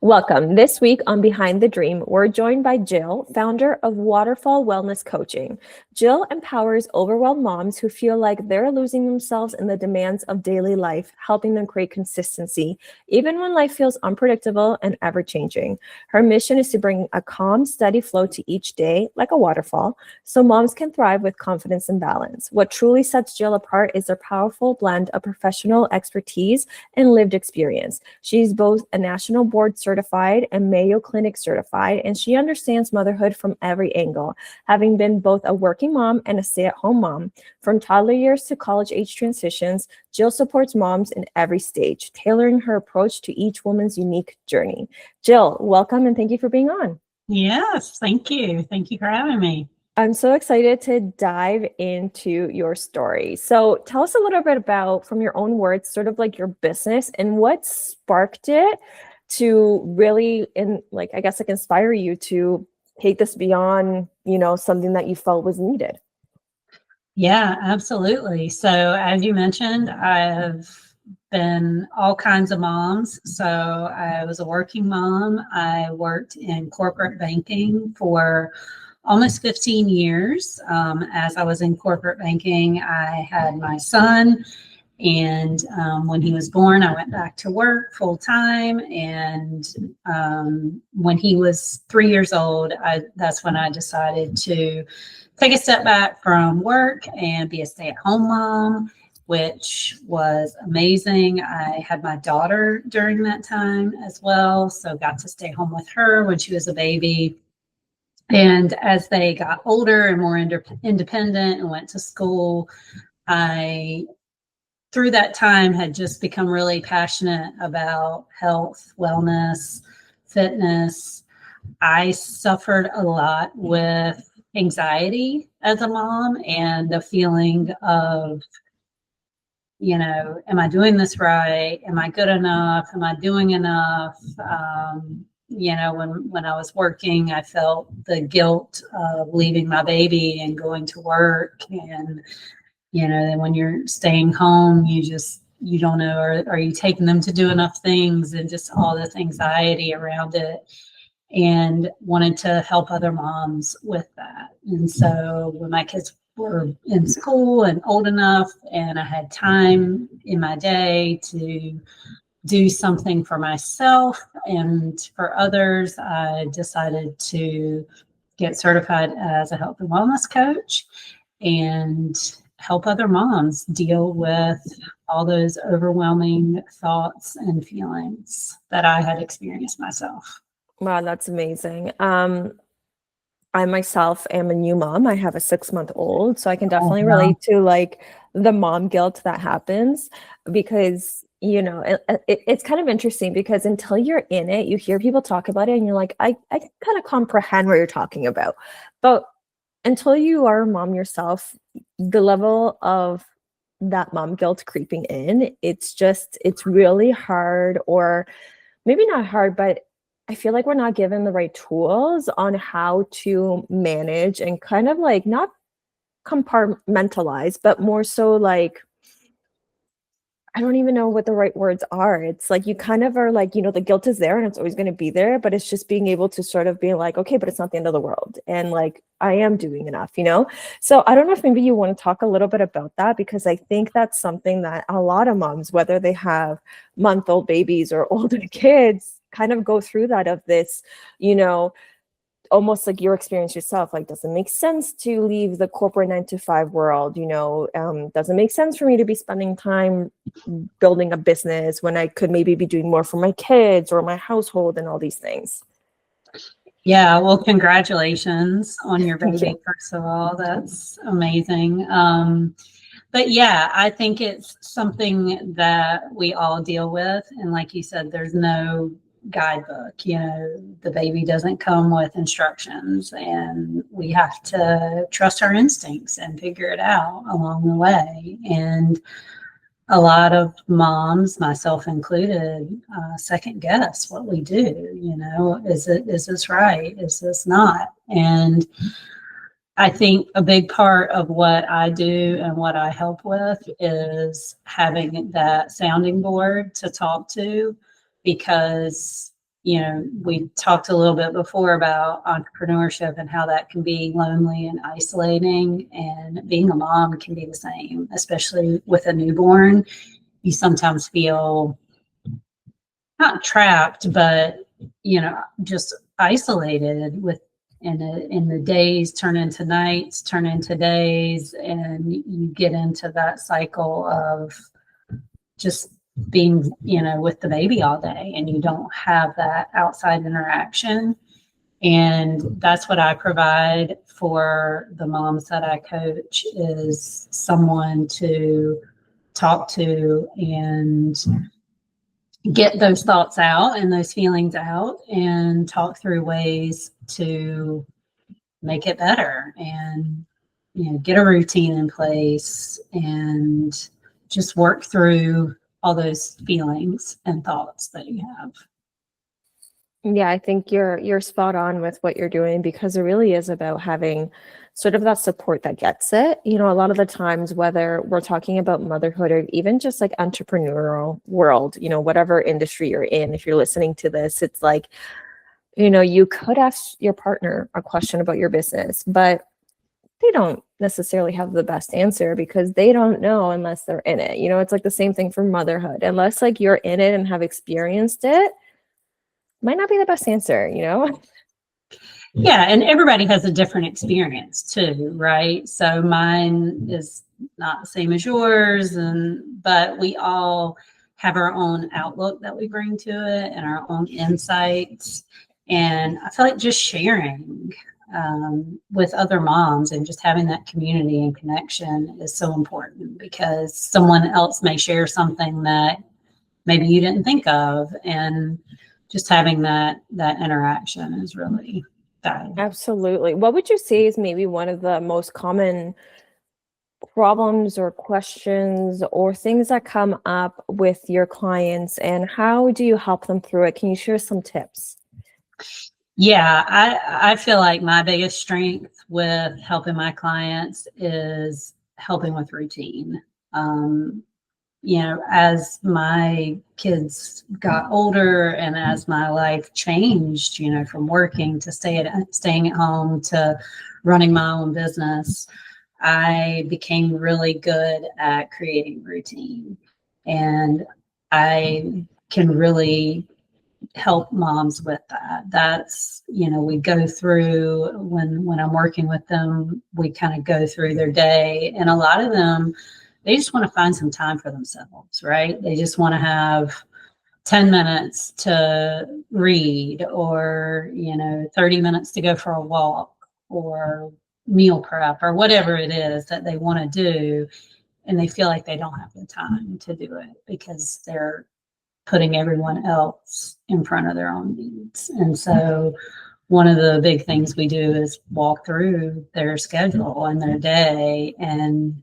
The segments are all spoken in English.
Welcome. This week on Behind the Dream, we're joined by Jill, founder of Waterfall Wellness Coaching. Jill empowers overwhelmed moms who feel like they're losing themselves in the demands of daily life, helping them create consistency, even when life feels unpredictable and ever-changing. Her mission is to bring a calm, steady flow to each day, like a waterfall, so moms can thrive with confidence and balance. What truly sets Jill apart is her powerful blend of professional expertise and lived experience. She's both a national board certified and Mayo Clinic certified, and she understands motherhood from every angle, having been both a working mom and a stay-at-home mom. From toddler years to college-age transitions, Jill supports moms in every stage, tailoring her approach to each woman's unique journey. Jill, welcome and thank you for being on. Yes, thank you. Thank you for having me. I'm so excited to dive into your story. So tell us a little bit about, from your own words, sort of like your business and what sparked it to really, inspire you to take this beyond, something that you felt was needed. Yeah, absolutely. So as you mentioned, I've been all kinds of moms. So I was a working mom. I worked in corporate banking for almost 15 years. As I was in corporate banking, I had my son. And when he was born, I went back to work full time. And when he was 3 years old, that's when I decided to take a step back from work and be a stay-at-home mom, which was amazing. I had my daughter during that time as well, so got to stay home with her when she was a baby. And as they got older and more independent and went to school, I through that time had just become really passionate about health, wellness, fitness. I suffered a lot with anxiety as a mom and the feeling of, am I doing this right? Am I good enough? Am I doing enough? When I was working, I felt the guilt of leaving my baby and going to work. And then when you're staying home, you don't know, are you taking them to do enough things, and just all this anxiety around it, and wanted to help other moms with that. And so when my kids were in school and old enough, and I had time in my day to do something for myself and for others, I decided to get certified as a health and wellness coach and help other moms deal with all those overwhelming thoughts and feelings that I had experienced myself. Wow, that's amazing. I myself am a new mom. I have a 6-month-old, so I can definitely relate to like the mom guilt that happens, because it's kind of interesting, because until you're in it, you hear people talk about it and you're like, I can kind of comprehend what you're talking about. But until you are a mom yourself, the level of that mom guilt creeping in, it's really hard, or maybe not hard, but I feel like we're not given the right tools on how to manage and kind of like not compartmentalize, but more so like, I don't even know what the right words are. It's like you kind of are like, the guilt is there and it's always going to be there, but it's just being able to sort of be like, okay, but it's not the end of the world. And like, I am doing enough, So I don't know if maybe you want to talk a little bit about that, because I think that's something that a lot of moms, whether they have month-old babies or older kids, kind of go through that of this, almost like your experience yourself, like, does it make sense to leave the corporate 9-to-5 world? Does it make sense for me to be spending time building a business when I could maybe be doing more for my kids or my household and all these things? Yeah, well, congratulations on your baby, first of all. That's amazing. But yeah, I think it's something that we all deal with. And like you said, there's no guidebook. The baby doesn't come with instructions, and we have to trust our instincts and figure it out along the way. And a lot of moms, myself included, second guess what we do. Is this right? Is this not? And I think a big part of what I do and what I help with is having that sounding board to talk to, because we talked a little bit before about entrepreneurship and how that can be lonely and isolating, and being a mom can be the same, especially with a newborn. You sometimes feel not trapped, but, just isolated in the days turn into nights, turn into days, and you get into that cycle of just being, with the baby all day, and you don't have that outside interaction. And that's what I provide for the moms that I coach, is someone to talk to and get those thoughts out and those feelings out, and talk through ways to make it better, and get a routine in place, and just work through all those feelings and thoughts that you have. Yeah, I think you're spot on with what you're doing, because it really is about having sort of that support that gets it. A lot of the times, whether we're talking about motherhood or even just like entrepreneurial world, whatever industry you're in, if you're listening to this, it's like, you could ask your partner a question about your business, but they don't necessarily have the best answer, because they don't know unless they're in it. It's like the same thing for motherhood. Unless like you're in it and have experienced it, might not be the best answer. Yeah, and everybody has a different experience too, right? So mine is not the same as yours, but we all have our own outlook that we bring to it, and our own insights. And I feel like just sharing with other moms and just having that community and connection is so important, because someone else may share something that maybe you didn't think of, and just having that interaction is really valuable. Absolutely. What would you say is maybe one of the most common problems or questions or things that come up with your clients, and how do you help them through it? Can you share some tips? Yeah, I feel like my biggest strength with helping my clients is helping with routine. As my kids got older, and as my life changed, from working to staying at home to running my own business, I became really good at creating routine. And I can really help moms with that. That's, we go through, when I'm working with them, we kind of go through their day, and a lot of them, they just want to find some time for themselves, right? They just want to have 10 minutes to read, or 30 minutes to go for a walk, or meal prep, or whatever it is that they want to do, and they feel like they don't have the time to do it because they're putting everyone else in front of their own needs. And so one of the big things we do is walk through their schedule and their day, and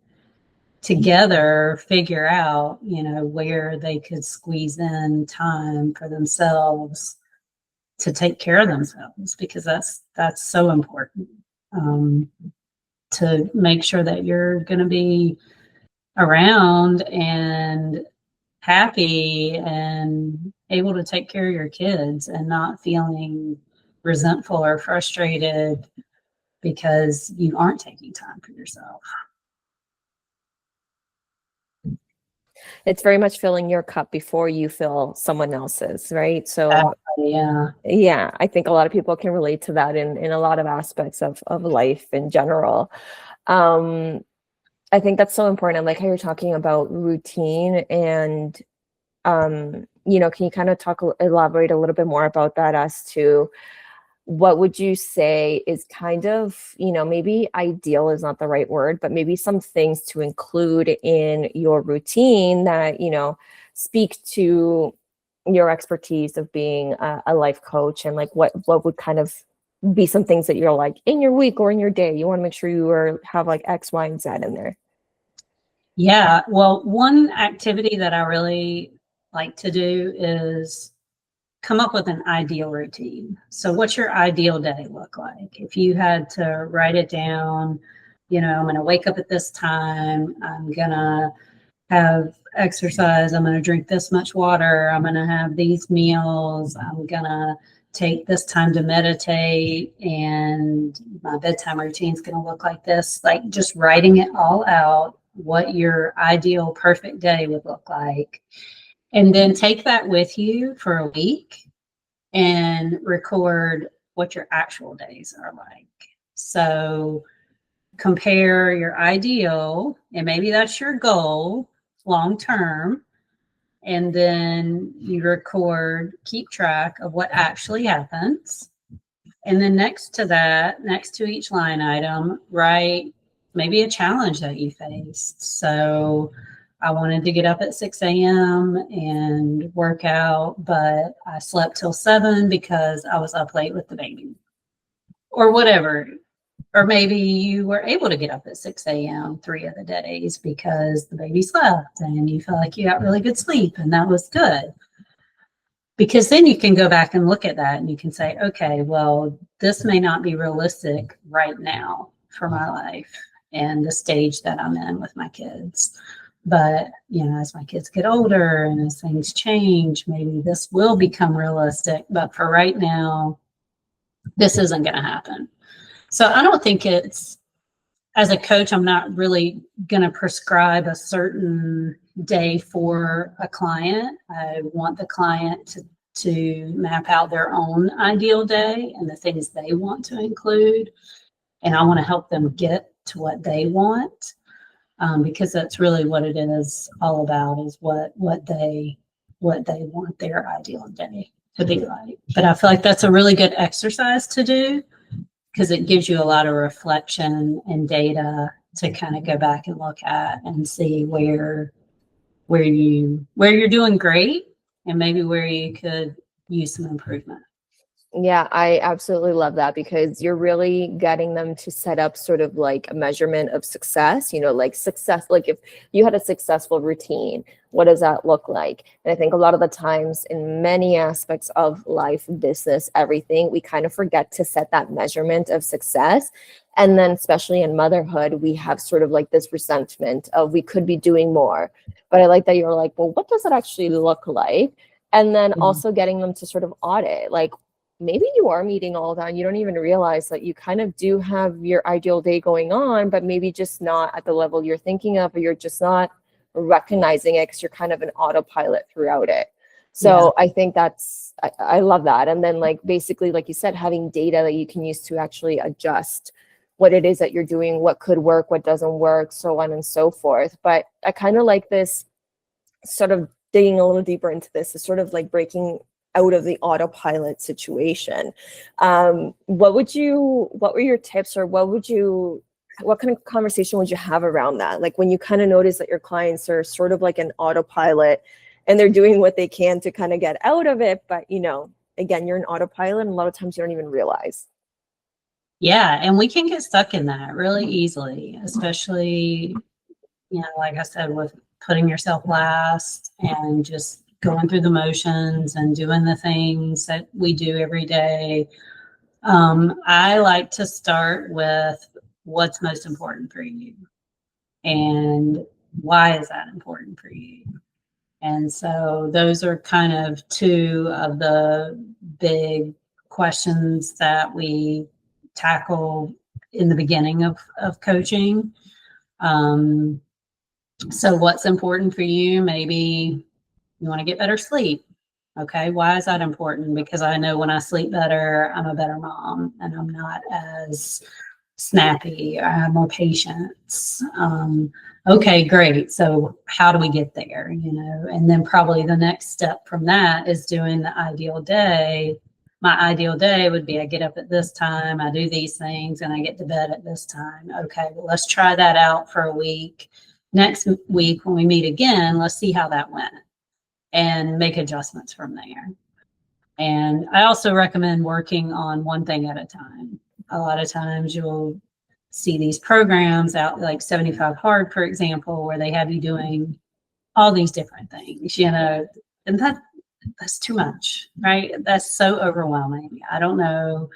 together figure out, where they could squeeze in time for themselves to take care of themselves, because that's so important, to make sure that you're going to be around and happy and able to take care of your kids, and not feeling resentful or frustrated because you aren't taking time for yourself. It's very much filling your cup before you fill someone else's, right? So yeah, I think a lot of people can relate to that in a lot of aspects of life in general. I think that's so important. I like how you're talking about routine, and can you kind of elaborate a little bit more about that, as to what would you say is kind of, maybe ideal is not the right word, but maybe some things to include in your routine that, speak to your expertise of being a life coach, and like what would kind of be some things that you're like in your week or in your day, you want to make sure you have like X, Y, and Z in there. Yeah. Well, one activity that I really like to do is come up with an ideal routine. So what's your ideal day look like? If you had to write it down, I'm going to wake up at this time. I'm going to have exercise. I'm going to drink this much water. I'm going to have these meals. I'm going to take this time to meditate, and my bedtime routine is going to look like this. Like just writing it all out, what your ideal perfect day would look like. And then take that with you for a week and record what your actual days are like. So compare your ideal, and maybe that's your goal long term. And then you record, keep track of what actually happens. And then next to that, next to each line item, write maybe a challenge that you faced. So I wanted to get up at 6 a.m. and work out, but I slept till 7 because I was up late with the baby, or whatever. Or maybe you were able to get up at 6 a.m. 3 of the days because the baby slept and you felt like you got really good sleep, and that was good. Because then you can go back and look at that and you can say, okay, well, this may not be realistic right now for my life and the stage that I'm in with my kids. But, as my kids get older and as things change, maybe this will become realistic. But for right now, this isn't going to happen. So I don't think it's, as a coach, I'm not really going to prescribe a certain day for a client. I want the client to map out their own ideal day and the things they want to include. And I want to help them get to what they want, because that's really what it is all about, is what they want their ideal day to be like. But I feel like that's a really good exercise to do, because it gives you a lot of reflection and data to kind of go back and look at and see where you're doing great and maybe where you could use some improvement. Yeah, I absolutely love that, because you're really getting them to set up sort of like a measurement of success, like success, like if you had a successful routine, what does that look like? And I think a lot of the times in many aspects of life, business, everything, we kind of forget to set that measurement of success. And then especially in motherhood, we have sort of like this resentment of we could be doing more. But I like that you're like, well, what does it actually look like? And then also getting them to sort of audit, like, maybe you are meeting all that and you don't even realize that you kind of do have your ideal day going on, but maybe just not at the level you're thinking of, or you're just not recognizing it because you're kind of an autopilot throughout it. So I think I love that. And then like, basically, like you said, having data that you can use to actually adjust what it is that you're doing, what could work, what doesn't work, so on and so forth. But I kind of like this sort of digging a little deeper into this, is sort of like breaking out of the autopilot situation. What were your tips, or what kind of conversation would you have around that? Like when you kind of notice that your clients are sort of like an autopilot and they're doing what they can to kind of get out of it. But, again, you're an autopilot and a lot of times you don't even realize. Yeah. And we can get stuck in that really easily, especially, like I said, with putting yourself last and just going through the motions and doing the things that we do every day. I like to start with what's most important for you and why is that important for you. And so those are kind of two of the big questions that we tackle in the beginning of coaching. So what's important for you? Maybe you want to get better sleep. Okay, why is that important? Because I know when I sleep better, I'm a better mom and I'm not as snappy. I have more patience. Okay, great. So how do we get there? And then probably the next step from that is doing the ideal day. My ideal day would be I get up at this time, I do these things, and I get to bed at this time. Okay, well, let's try that out for a week. Next week, when we meet again, let's see how that went and make adjustments from there. And I also recommend working on one thing at a time. A lot of times you'll see these programs out, like 75 Hard, for example, where they have you doing all these different things, and that's too much, right? That's so overwhelming. I don't know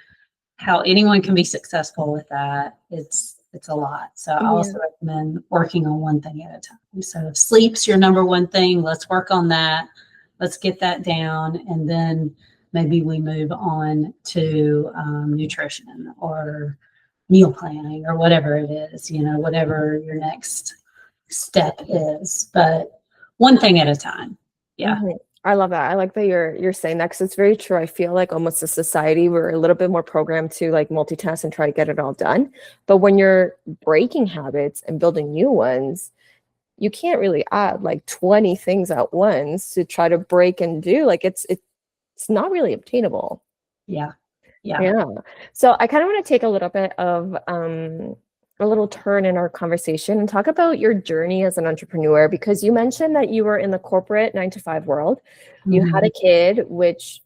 how anyone can be successful with that. It's it's a lot. So I Yeah. also recommend working on one thing at a time. So if sleep's your number one thing, let's work on that. Let's get that down. And then maybe we move on to nutrition or meal planning or whatever it is, whatever your next step is. But one thing at a time. Yeah. Mhm. I love that. I like that you're saying that because it's very true. I feel like almost as society, we're a little bit more programmed to like multitask and try to get it all done. But when you're breaking habits and building new ones, you can't really add like 20 things at once to try to break and do. Like it's not really obtainable. Yeah. Yeah. Yeah. So I kind of want to take a little bit of a little turn in our conversation and talk about your journey as an entrepreneur because you mentioned that you were in the corporate 9 to 5 world. You had Mhm. a kid, which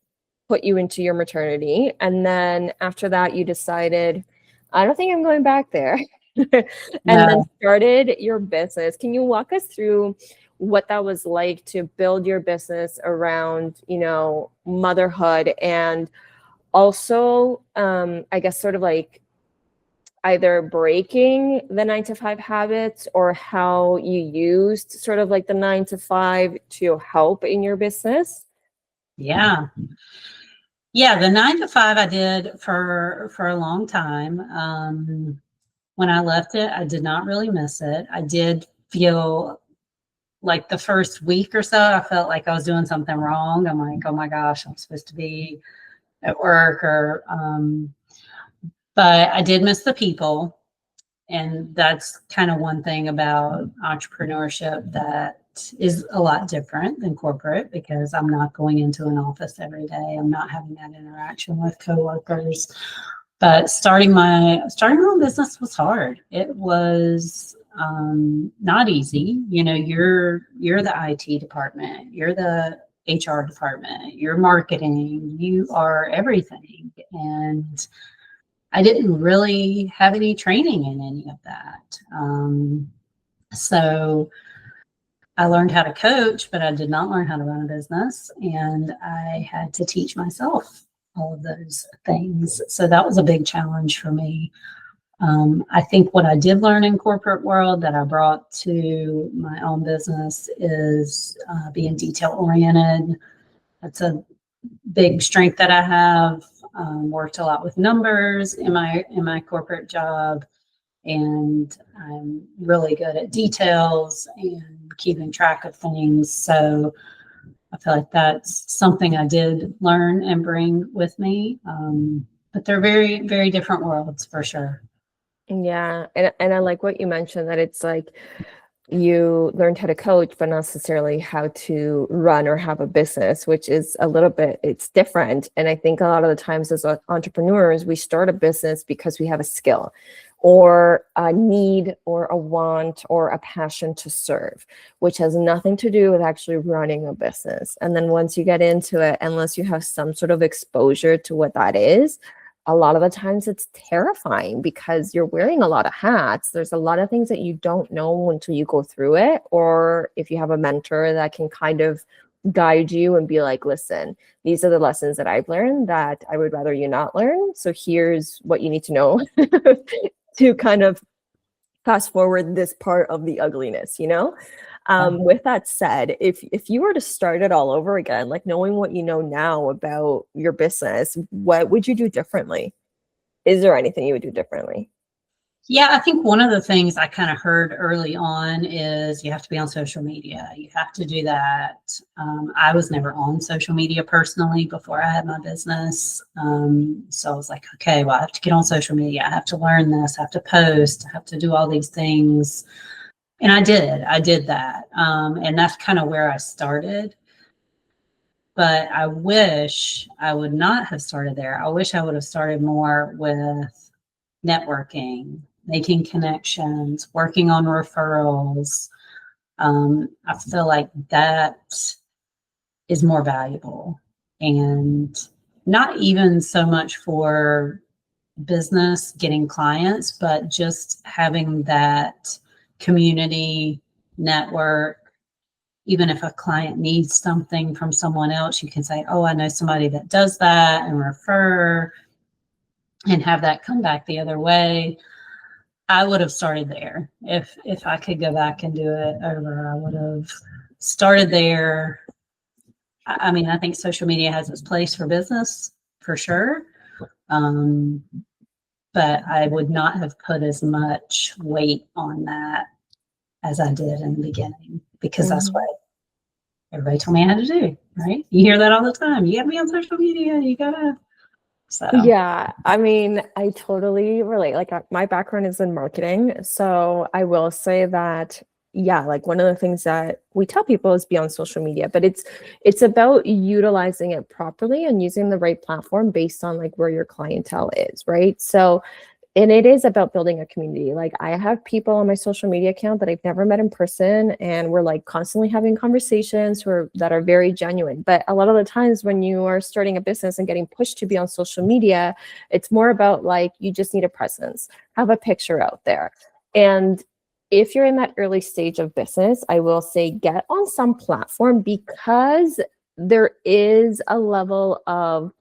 put you into your maternity. And then after that, you decided, I don't think I'm going back there. And then No. started your business. Can you walk us through what that was like to build your business around, motherhood and also I guess sort of like either breaking the 9 to 5 habits or how you used sort of like the 9 to 5 to help in your business? Yeah. Yeah. The 9 to 5 I did for a long time. When I left it, I did not really miss it. I did feel like the first week or so, I felt like I was doing something wrong. I'm like, oh my gosh, I'm supposed to be at work but I did miss the people. And that's kind of one thing about entrepreneurship that is a lot different than corporate because I'm not going into an office every day. I'm not having that interaction with coworkers. But starting my own business was hard. It was not easy. You're the IT department, you're the HR department, you're marketing, you are everything. And I didn't really have any training in any of that. So I learned how to coach, but I did not learn how to run a business. And I had to teach myself all of those things. So that was a big challenge for me. I think what I did learn in corporate world that I brought to my own business is being detail oriented. That's a big strength that I have. Worked a lot with numbers in my corporate job, and I'm really good at details and keeping track of things. So I feel like that's something I did learn and bring with me. But they're very, very different worlds for sure. Yeah, and I like what you mentioned that it's like you learned how to coach, but not necessarily how to run or have a business, which is a little bit, it's different. And I think a lot of the times as entrepreneurs, we start a business because we have a skill or a need or a want or a passion to serve, which has nothing to do with actually running a business. And then once you get into it, unless you have some sort of exposure to what that is, a lot of the times it's terrifying because you're wearing a lot of hats. There's a lot of things that you don't know until you go through it, or if you have a mentor that can kind of guide you and be like, listen, these are the lessons that I've learned that I would rather you not learn. So here's what you need to know to kind of fast forward this part of the ugliness, With that said, if you were to start it all over again, like knowing what you know now about your business, what would you do differently? Is there anything you would do differently? Yeah, I think one of the things I kind of heard early on is you have to be on social media. You have to do that. I was never on social media personally before I had my business. So I was like, okay, well, I have to get on social media. I have to learn this. I have to post. I have to do all these things. And I did. I did that. And that's kind of where I started. But I wish I would not have started there. I wish I would have started more with networking, making connections, working on referrals. I feel like that is more valuable and not even so much for business getting clients, but just having that community network. Even if a client needs something from someone else, you can say, oh, I know somebody that does that and refer and have that come back the other way. I would have started there. If I could go back and do it over, I would have started there. I mean, I think social media has its place for business for sure. But I would not have put as much weight on that as I did in the beginning, because that's what everybody told me I had to do, right? You hear that all the time. You got to be on social media. You got to. So. Yeah, I mean, I totally relate. Like my background is in marketing, so I will say that, yeah, like one of the things that we tell people is be on social media, but it's about utilizing it properly and using the right platform based on like where your clientele is, right? So, and it is about building a community. Like I have people on my social media account that I've never met in person, and we're like constantly having conversations that are very genuine. But a lot of the times when you are starting a business and getting pushed to be on social media, it's more about like, you just need a presence, have a picture out there. And if you're in that early stage of business, I will say get on some platform, because there is a level of,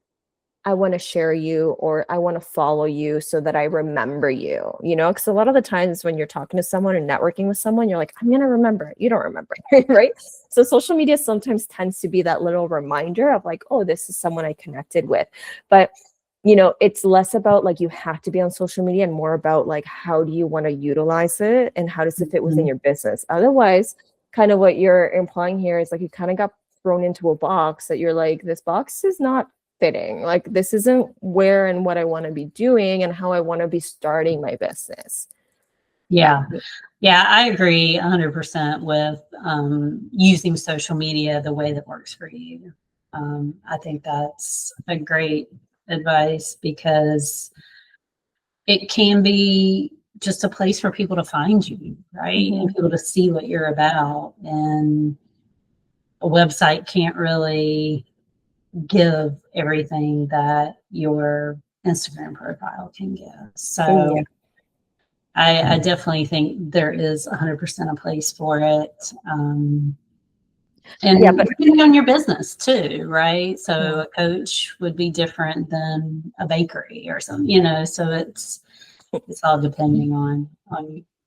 I want to share you, or I want to follow you so that I remember you, because a lot of the times when you're talking to someone and networking with someone, you're like, I'm going to remember. You don't remember, right? So social media sometimes tends to be that little reminder of like, oh, this is someone I connected with. But, it's less about like you have to be on social media and more about like, how do you want to utilize it and how does it fit within your business? Otherwise, kind of what you're implying here is like you kind of got thrown into a box that you're like, this box is not fitting. Like this isn't where and what I want to be doing and how I want to be starting my business. Yeah. Yeah, I agree 100% with using social media the way that works for you. I think that's a great advice, because it can be just a place for people to find you, right? And people to see what you're about. And a website can't really give everything that your Instagram profile can give. So Yeah. I definitely think there is 100% a place for it. And depending on your business too, right? So a coach would be different than a bakery or something, so it's all depending on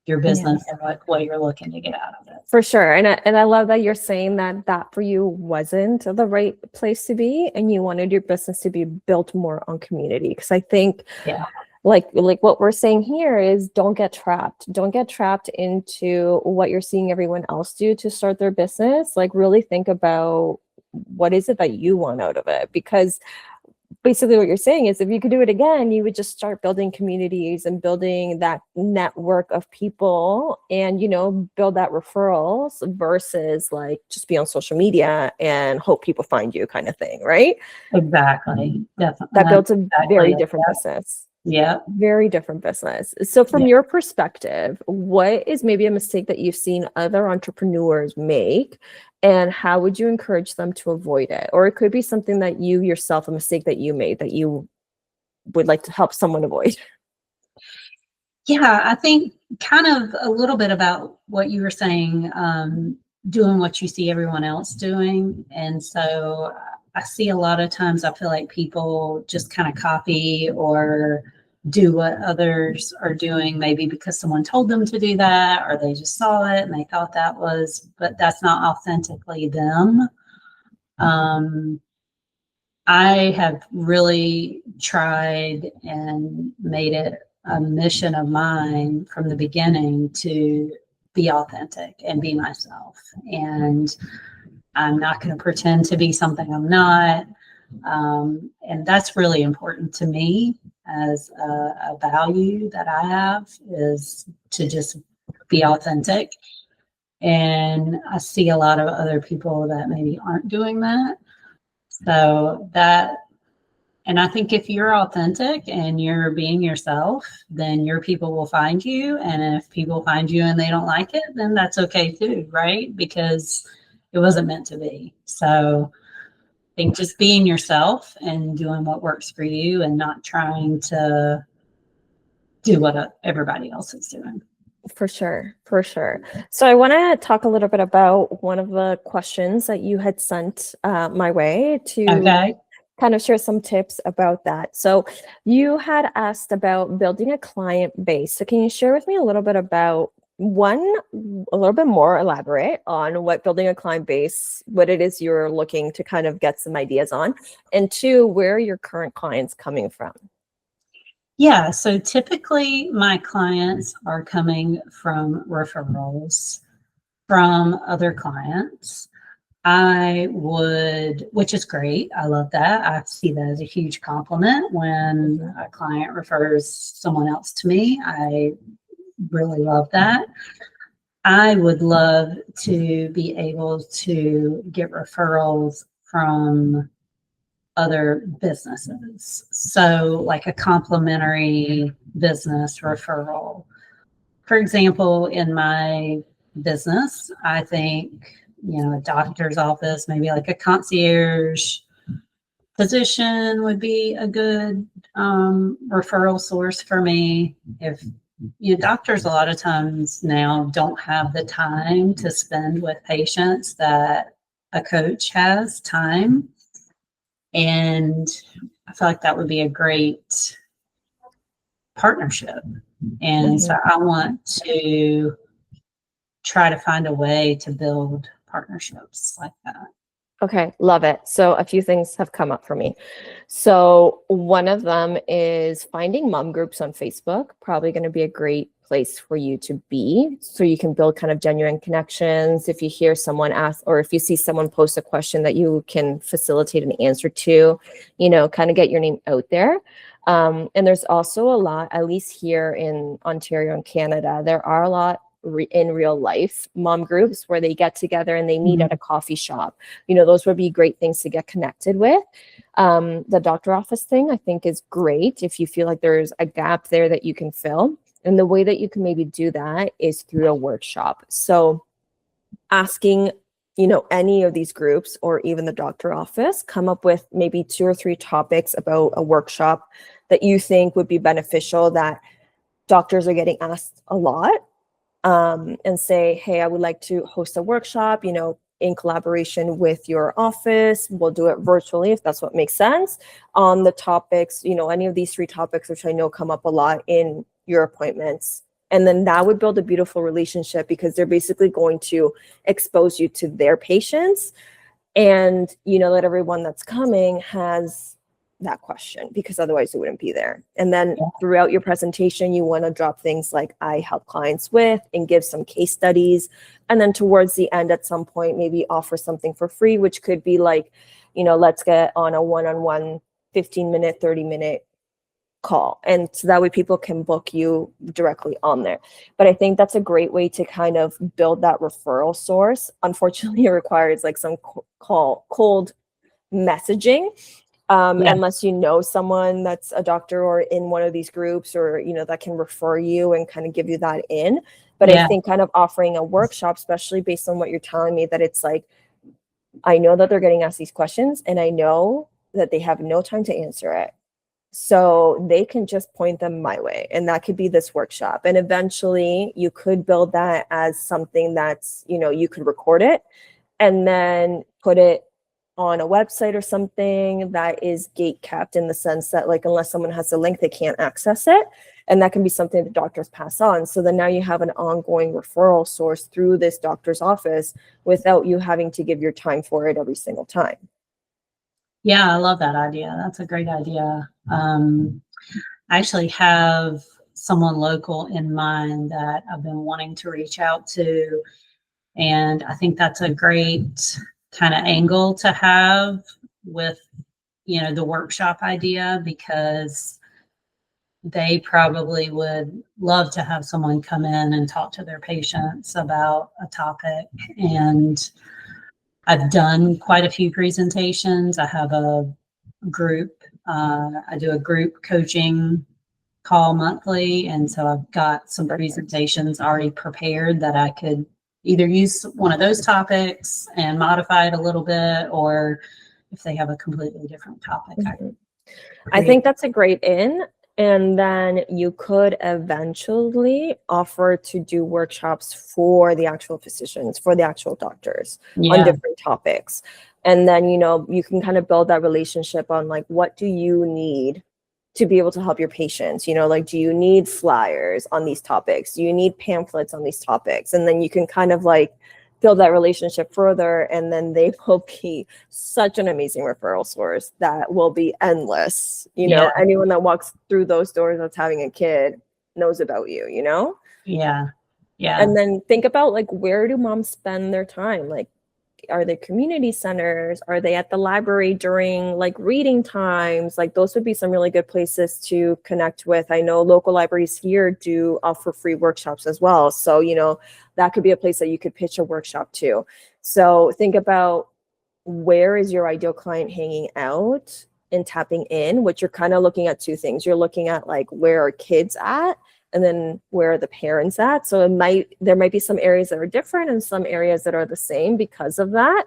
your business and what you're looking to get out of it. For sure. And I love that you're saying that for you wasn't the right place to be, and you wanted your business to be built more on community. Because I think like what we're saying here is don't get trapped into what you're seeing everyone else do to start their business. Like really think about what is it that you want out of it, because basically what you're saying is if you could do it again, you would just start building communities and building that network of people and, build that referrals versus like just be on social media and hope people find you kind of thing, right? Exactly. Definitely. That builds a very different business. Yeah. Very different business. So from your perspective, what is maybe a mistake that you've seen other entrepreneurs make, and how would you encourage them to avoid it? Or it could be something that you yourself, a mistake that you made that you would like to help someone avoid. Yeah, I think kind of a little bit about what you were saying, doing what you see everyone else doing. And so I see a lot of times, I feel like people just kind of copy or do what others are doing, maybe because someone told them to do that, or they just saw it and they thought but that's not authentically them. I have really tried and made it a mission of mine from the beginning to be authentic and be myself. And I'm not going to pretend to be something I'm not. And that's really important to me as a value that I have, is to just be authentic. And I see a lot of other people that maybe aren't doing that. So and I think if you're authentic and you're being yourself, then your people will find you. And if people find you and they don't like it, then that's okay too, right? Because it wasn't meant to be. So I think just being yourself and doing what works for you and not trying to do what everybody else is doing. For sure. So I want to talk a little bit about one of the questions that you had sent my way to kind of share some tips about that. So you had asked about building a client base. So can you share with me a little bit about one, a little bit more elaborate on what building a client base, what it is you're looking to kind of get some ideas on, and two, where are your current clients coming from? Yeah, so typically my clients are coming from referrals from other clients. Which is great. I love that. I see that as a huge compliment when a client refers someone else to me. I really love that. I would love to be able to get referrals from other businesses. So, like a complimentary business referral. For example, in my business, I think, a doctor's office, maybe like a concierge physician would be a good referral source for me. If doctors a lot of times now don't have the time to spend with patients that a coach has time. And I feel like that would be a great partnership. And so I want to try to find a way to build partnerships like that. Okay, love it. So a few things have come up for me. So one of them is finding mom groups on Facebook, probably going to be a great place for you to be so you can build kind of genuine connections. If you hear someone ask, or if you see someone post a question that you can facilitate an answer to, kind of get your name out there. And there's also a lot, at least here in Ontario and Canada, there are a lot in real life mom groups where they get together and they meet at a coffee shop. Those would be great things to get connected with. The doctor office thing I think is great if you feel like there's a gap there that you can fill. And the way that you can maybe do that is through a workshop. So asking, any of these groups or even the doctor office, come up with maybe 2 or 3 topics about a workshop that you think would be beneficial, that doctors are getting asked a lot. And say, hey, I would like to host a workshop, in collaboration with your office. We'll do it virtually if that's what makes sense, on the topics, any of these 3 topics, which I know come up a lot in your appointments. And then that would build a beautiful relationship because they're basically going to expose you to their patients. And, that everyone that's coming has that question, because otherwise it wouldn't be there. And then throughout your presentation, you want to drop things like I help clients with, and give some case studies. And then towards the end, at some point, maybe offer something for free, which could be like, let's get on a one-on-one 15-minute, 30-minute call. And so that way people can book you directly on there. But I think that's a great way to kind of build that referral source. Unfortunately, it requires like some cold messaging. Unless you know someone that's a doctor or in one of these groups, or that can refer you and kind of give you that in. But I think kind of offering a workshop, especially based on what you're telling me, that it's like, I know that they're getting asked these questions and I know that they have no time to answer it, so they can just point them my way, and that could be this workshop. And eventually you could build that as something that's, you could record it and then put it on a website or something that is gate kept, in the sense that, like, unless someone has the link, they can't access it. And that can be something that doctors pass on. So then now you have an ongoing referral source through this doctor's office without you having to give your time for it every single time. Yeah, I love that idea. That's a great idea. I actually have someone local in mind that I've been wanting to reach out to. And I think that's a great kind of angle to have with, the workshop idea, because they probably would love to have someone come in and talk to their patients about a topic. And I've done quite a few presentations. I have a group. I do a group coaching call monthly. And so I've got some presentations already prepared that I could either use one of those topics and modify it a little bit, or if they have a completely different topic. I think that's a great in. And then you could eventually offer to do workshops for the actual physicians, for the actual doctors on different topics. And then, you can kind of build that relationship on like, what do you need to be able to help your patients? Like, do you need flyers on these topics? Do you need pamphlets on these topics? And then you can kind of like build that relationship further. And then they will be such an amazing referral source that will be endless. Anyone that walks through those doors that's having a kid knows about you, Yeah. And then think about like, where do moms spend their time? Like, are they community centers? Are they at the library during like reading times? Like, those would be some really good places to connect with. I know local libraries here do offer free workshops as well. So, that could be a place that you could pitch a workshop to. So think about, where is your ideal client hanging out and tapping in, which you're kind of looking at two things. You're looking at like, where are kids at? And then where are the parents at? So there might be some areas that are different and some areas that are the same because of that.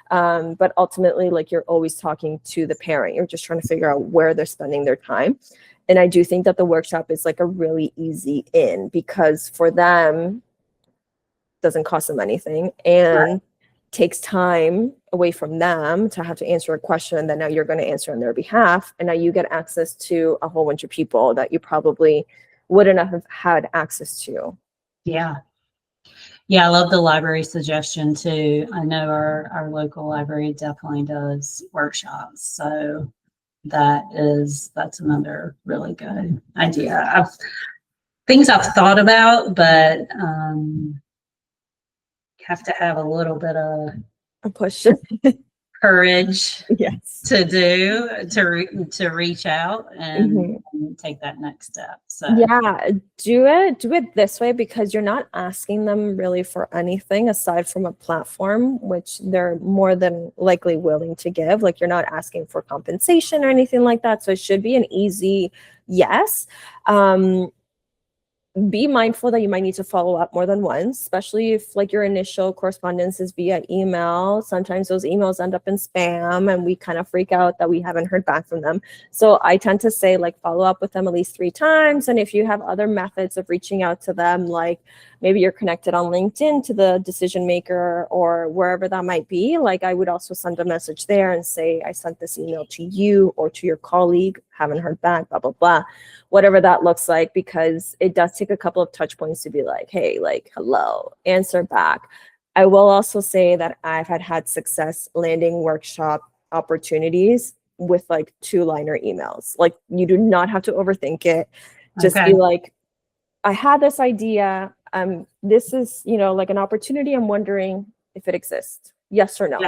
But ultimately, like, you're always talking to the parent. You're just trying to figure out where they're spending their time. And I do think that the workshop is like a really easy in, because for them, it doesn't cost them anything and takes time away from them to have to answer a question that now you're going to answer on their behalf. And now you get access to a whole bunch of people that you probably wouldn't have had access to. Yeah. I love the library suggestion too. I know our local library definitely does workshops. So that's another really good idea. Things I've thought about, but have to have a little bit of A push. courage Yes. to reach out and take that next step. So yeah, do it this way, because you're not asking them really for anything aside from a platform, which they're more than likely willing to give. Like, you're not asking for compensation or anything like that. So it should be an easy yes. Be mindful that you might need to follow up more than once, especially if like your initial correspondence is via email. Sometimes those emails end up in spam and we kind of freak out that we haven't heard back from them. So I tend to say, like, follow up with them at least 3 times. And if you have other methods of reaching out to them, like maybe you're connected on LinkedIn to the decision maker or wherever that might be, like, I would also send a message there and say, I sent this email to you or to your colleague, haven't heard back, blah, blah, blah, whatever that looks like, because it does take a couple of touch points to be like, hey, like, hello, answer back. I will also say that I've had success landing workshop opportunities with like 2-liner emails. Like, you do not have to overthink it. Just be like, I had this idea. This is, like an opportunity. I'm wondering if it exists. Yes or no,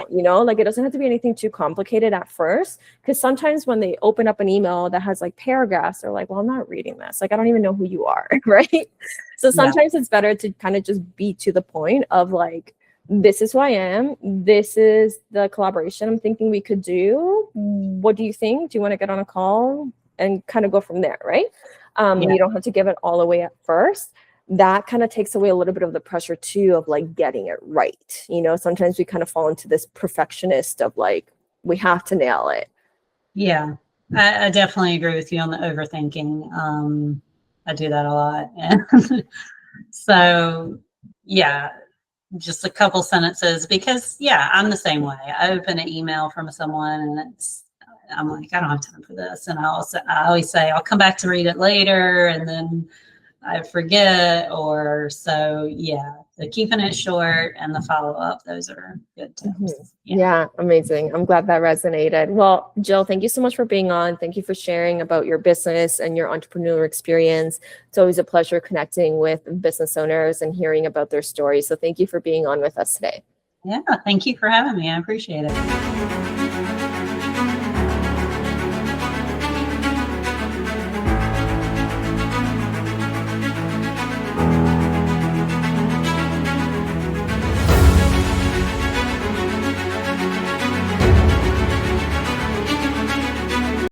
like, it doesn't have to be anything too complicated at first, because sometimes when they open up an email that has like paragraphs, they're like, well, I'm not reading this. Like, I don't even know who you are. Right. So sometimes it's better to kind of just be to the point of like, this is who I am. This is the collaboration I'm thinking we could do. What do you think? Do you want to get on a call and kind of go from there? Right. You don't have to give it all away at first. That kind of takes away a little bit of the pressure too of like getting it right. Sometimes we kind of fall into this perfectionist of like, we have to nail it. Yeah, I definitely agree with you on the overthinking. I do that a lot. And so, yeah, just a couple sentences, because I'm the same way. I open an email from someone and I'm like, I don't have time for this. And I always say, I'll come back to read it later. And then I forget, or so, the keeping it short and the follow-up, those are good tips. Yeah, amazing. I'm glad that resonated. Well, Jill, thank you so much for being on. Thank you for sharing about your business and your entrepreneurial experience. It's always a pleasure connecting with business owners and hearing about their stories. So thank you for being on with us today. Yeah, thank you for having me. I appreciate it.